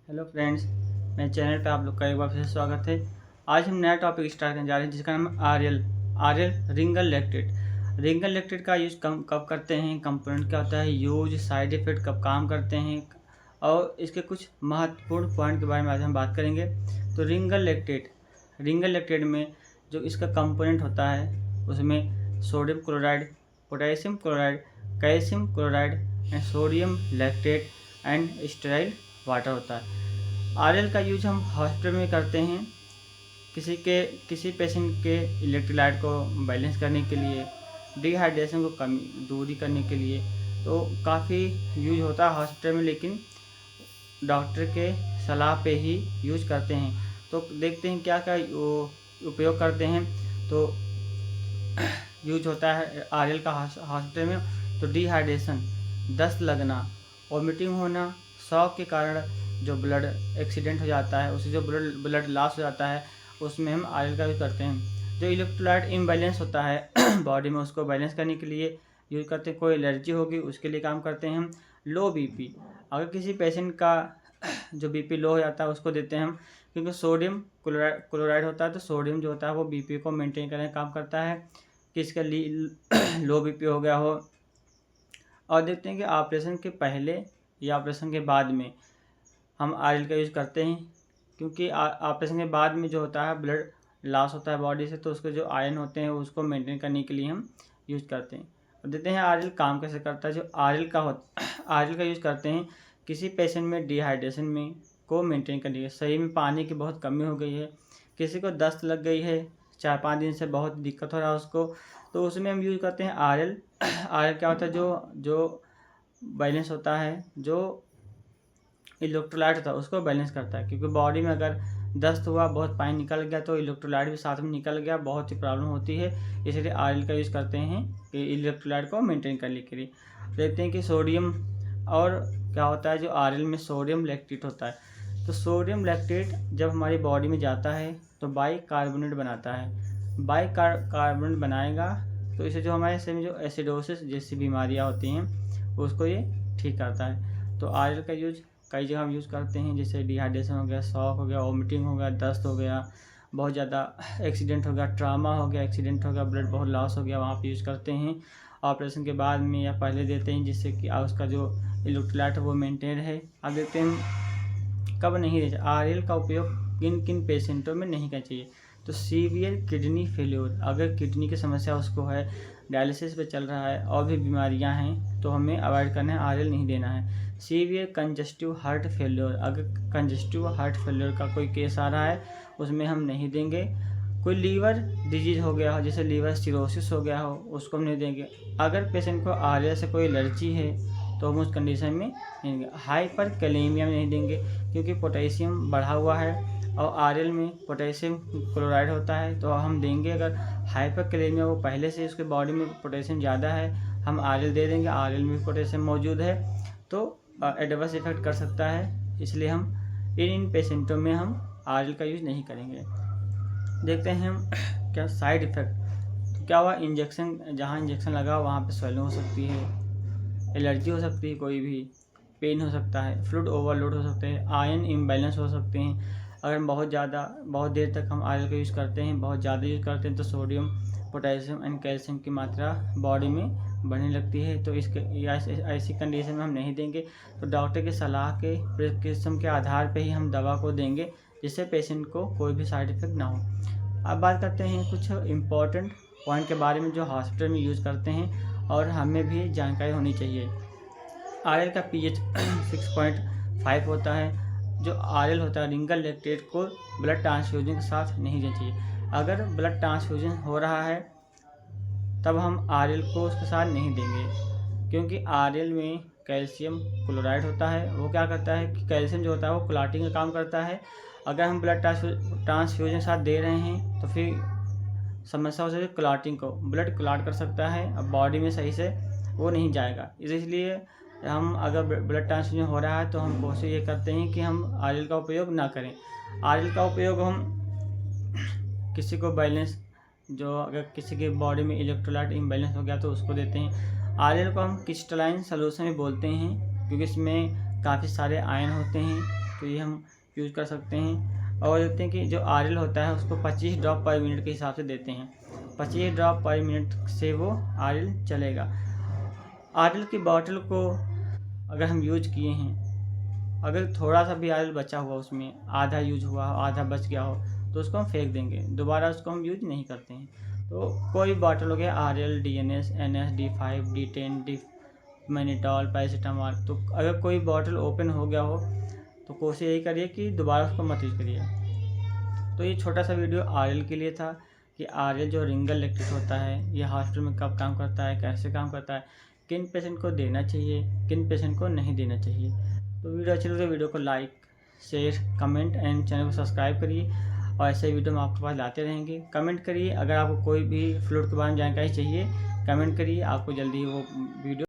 Hello friends, मेरे channel पे आप लोग का एक बार फिर से स्वागत है। आज हम नया टॉपिक स्टार्ट करने जा रहे हैं जिसका नाम है आरएल रिंगल लैक्टेट। रिंगल लैक्टेट का यूज कब करते हैं, कंपोनेंट क्या होता है, यूज, साइड इफेक्ट, कब काम करते हैं और इसके कुछ महत्वपूर्ण पॉइंट के बारे में आज हम बात करेंगे। तो रिंगल लैक्टेट में जो इसका कंपोनेंट होता है उसमें sodium chloride, potassium chloride, calcium chloride and sodium lactate and sterile water होता है। आरएल का यूज हम हॉस्पिटल में करते हैं किसी पेशेंट के इलेक्ट्रोलाइट को बैलेंस करने के लिए, डिहाइड्रेशन को कमी दूरी करने के लिए। तो काफ़ी यूज होता है हॉस्पिटल में, लेकिन डॉक्टर के सलाह पे ही यूज करते हैं। तो देखते हैं क्या क्या उपयोग करते हैं। तो यूज होता है आरएल का हॉस्पिटल में। तो डिहाइड्रेशन, दस्त लगना, वॉमिटिंग होना, शॉक के कारण जो ब्लड एक्सीडेंट हो जाता है, उससे जो ब्लड लॉस हो जाता है, उसमें हम आरएल का यूज़ करते हैं। जो इलेक्ट्रोलाइट इम्बैलेंस होता है बॉडी में, उसको बैलेंस करने के लिए यूज़ करते हैं। कोई एलर्जी होगी उसके लिए काम करते हैं हम। लो बीपी, अगर किसी पेशेंट का जो बीपी लो हो जाता है उसको देते हैं हम, क्योंकि सोडियम क्लोराइड होता है। तो सोडियम जो होता है वो बीपी को मेंटेन करने का काम करता है, किसका लो बीपी हो गया हो। और देखते हैं कि ऑपरेशन के पहले या ऑपरेशन के बाद में हम आरएल का यूज़ करते हैं, क्योंकि ऑपरेशन के बाद में जो होता है ब्लड लॉस होता है बॉडी से, तो उसके जो आयन होते हैं उसको मेंटेन करने के लिए हम यूज़ करते हैं। अब देखते हैं आरएल काम कैसे करता है। जो आरएल का यूज़ करते हैं किसी पेशेंट में डिहाइड्रेशन में को मेंटेन करने के लिए। सही में पानी की बहुत कमी हो गई है, किसी को दस्त लग गई है, 4-5 दिन से बहुत दिक्कत हो रहा है उसको, तो उसमें हम यूज़ करते हैं आरएल। आरएल क्या होता है, जो बैलेंस होता है, जो इलेक्ट्रोलाइट होता है उसको बैलेंस करता है। क्योंकि बॉडी में अगर दस्त हुआ, बहुत पानी निकल गया, तो इलेक्ट्रोलाइट भी साथ में निकल गया, बहुत ही प्रॉब्लम होती है। इसलिए आरएल का यूज़ करते हैं कि इलेक्ट्रोलाइट को मेंटेन करने के लिए। देखते हैं कि सोडियम और क्या होता है, जो आरएल में सोडियम लैक्टेट होता है। तो सोडियम लैक्टेट जब हमारी बॉडी में जाता है तो बाइकार्बोनेट बनाता है। बाइकार्बोनेट बनाएगा तो इससे जो हमारे शरीर में जो एसिडोसिस जैसी बीमारियाँ होती हैं उसको ये ठीक करता है। तो आरएल का यूज कई जगह हम यूज़ करते हैं, जैसे डिहाइड्रेशन हो गया, शॉक हो गया, वॉमिटिंग हो गया, दस्त हो गया, बहुत ज़्यादा एक्सीडेंट हो गया, ट्रामा हो गया, एक्सीडेंट हो गया, ब्लड बहुत लॉस हो गया, वहाँ पे यूज़ करते हैं। ऑपरेशन के बाद में या पहले देते हैं, जिससे कि उसका जो इलेक्ट्रोलाइट है वो मेंटेन है। अब देखते हैं कब नहीं देते। आरएल का उपयोग किन किन पेशेंटों में नहीं करना चाहिए। तो सीवियर किडनी फेल्योर, अगर किडनी की समस्या उसको है, डायलिसिस पे चल रहा है और भी बीमारियां हैं, तो हमें अवॉइड करना है, आरएल नहीं देना है। सीवियर कंजस्टिव हार्ट फेल्योर, अगर कंजस्टिव हार्ट फेल्योर का कोई केस आ रहा है उसमें हम नहीं देंगे। कोई लीवर डिजीज़ हो गया हो, जैसे लीवर सिरोसिस हो गया हो, उसको हम नहीं देंगे। अगर पेशेंट को आरएल से कोई एलर्जी है तो हम उस कंडीशन में नहीं देंगे। हाइपर कैलेमिया में नहीं देंगे, क्योंकि पोटेशियम बढ़ा हुआ है और आरएल में पोटेशियम क्लोराइड होता है, तो हम देंगे। अगर हाइपर कैलेमिया, वो पहले से उसके बॉडी में पोटेशियम ज़्यादा है, हम आरएल दे देंगे, आरएल में पोटेशियम मौजूद है तो एडवर्स इफेक्ट कर सकता है, इसलिए हम इन पेशेंटों में हम आरएल का यूज़ नहीं करेंगे। देखते हैं हम क्या साइड इफ़ेक्ट। तो क्या हुआ, इंजेक्शन, जहाँ इंजेक्शन लगा वहाँ पे स्वेलिंग हो सकती है, एलर्जी हो सकती है, कोई भी पेन हो सकता है, फ्लूइड ओवरलोड हो सकते हैं, आयन इम्बैलेंस हो सकते हैं। अगर बहुत देर तक हम आरएल का यूज़ करते हैं, बहुत ज़्यादा यूज़ करते हैं, तो सोडियम, पोटेशियम एंड कैल्शियम की मात्रा बॉडी में बढ़ने लगती है, तो इसके ऐसी कंडीशन में हम नहीं देंगे। तो डॉक्टर की सलाह के प्रिस्क्रिप्शन के आधार पे ही हम दवा को देंगे, जिससे पेशेंट को कोई भी साइड इफ़ेक्ट ना हो। अब बात करते हैं कुछ इम्पॉर्टेंट पॉइंट के बारे में जो हॉस्पिटल में यूज़ करते हैं और हमें भी जानकारी होनी चाहिए। आरएल का पीएच 6.5 होता है। जो आरएल होता है, रिंगल लैक्टेट को ब्लड ट्रांसफ्यूजन के साथ नहीं देना चाहिए। अगर ब्लड ट्रांसफ्यूजन हो रहा है तब हम आरएल को उसके साथ नहीं देंगे, क्योंकि आरएल में कैल्शियम क्लोराइड होता है। वो क्या करता है कि कैल्शियम जो होता है वो क्लॉटिंग का काम करता है। अगर हम ब्लड ट्रांसफ्यूजन साथ दे रहे हैं तो फिर समस्या हो सकती है क्लॉटिंग को, ब्लड क्लॉट कर सकता है, अब बॉडी में सही से वो नहीं जाएगा। इसलिए हम अगर ब्लड ट्रांसफ्यूजन हो रहा है तो हम कोशिश ये करते हैं कि हम आरएल का उपयोग ना करें। आरएल का उपयोग हम किसी को बैलेंस, जो अगर किसी के बॉडी में इलेक्ट्रोलाइट इम्बैलेंस हो गया तो उसको देते हैं। आरएल को हम क्रिस्टलाइन सॉल्यूशन भी बोलते हैं, क्योंकि इसमें काफ़ी सारे आयन होते हैं तो ये हम यूज़ कर सकते हैं। और देखते हैं कि जो आरएल होता है उसको 25 ड्रॉप पर मिनट के हिसाब से देते हैं। 25 ड्रॉप पर मिनट से वो आरएल चलेगा। आरएल की बॉटल को अगर हम यूज किए हैं, अगर थोड़ा सा भी आरएल बचा हुआ, उसमें आधा यूज हुआ, आधा बच गया हो, तो उसको हम फेंक देंगे, दोबारा उसको हम यूज नहीं करते हैं। तो कोई बॉटल हो गया RL, DNS, NS, D5, D10, D mannitol, paracetamol, तो अगर कोई बॉटल ओपन हो गया हो तो कोशिश यही करिए कि दोबारा उसको मत यूज करिए। तो ये छोटा सा वीडियो आरएल के लिए था कि आरएल जो रिंगल लैक्टेट होता है ये हॉस्पिटल में कब काम करता है, कैसे काम करता है, किन पेशेंट को देना चाहिए, किन पेशेंट को नहीं देना चाहिए। तो वीडियो अच्छी लगे तो वीडियो को like, share, comment and channel को सब्सक्राइब करिए। और ऐसे वीडियो हम आपके पास लाते रहेंगे। कमेंट करिए, अगर आपको कोई भी फ्लूइड के बारे में जानकारी चाहिए कमेंट करिए, आपको जल्दी ही वो वीडियो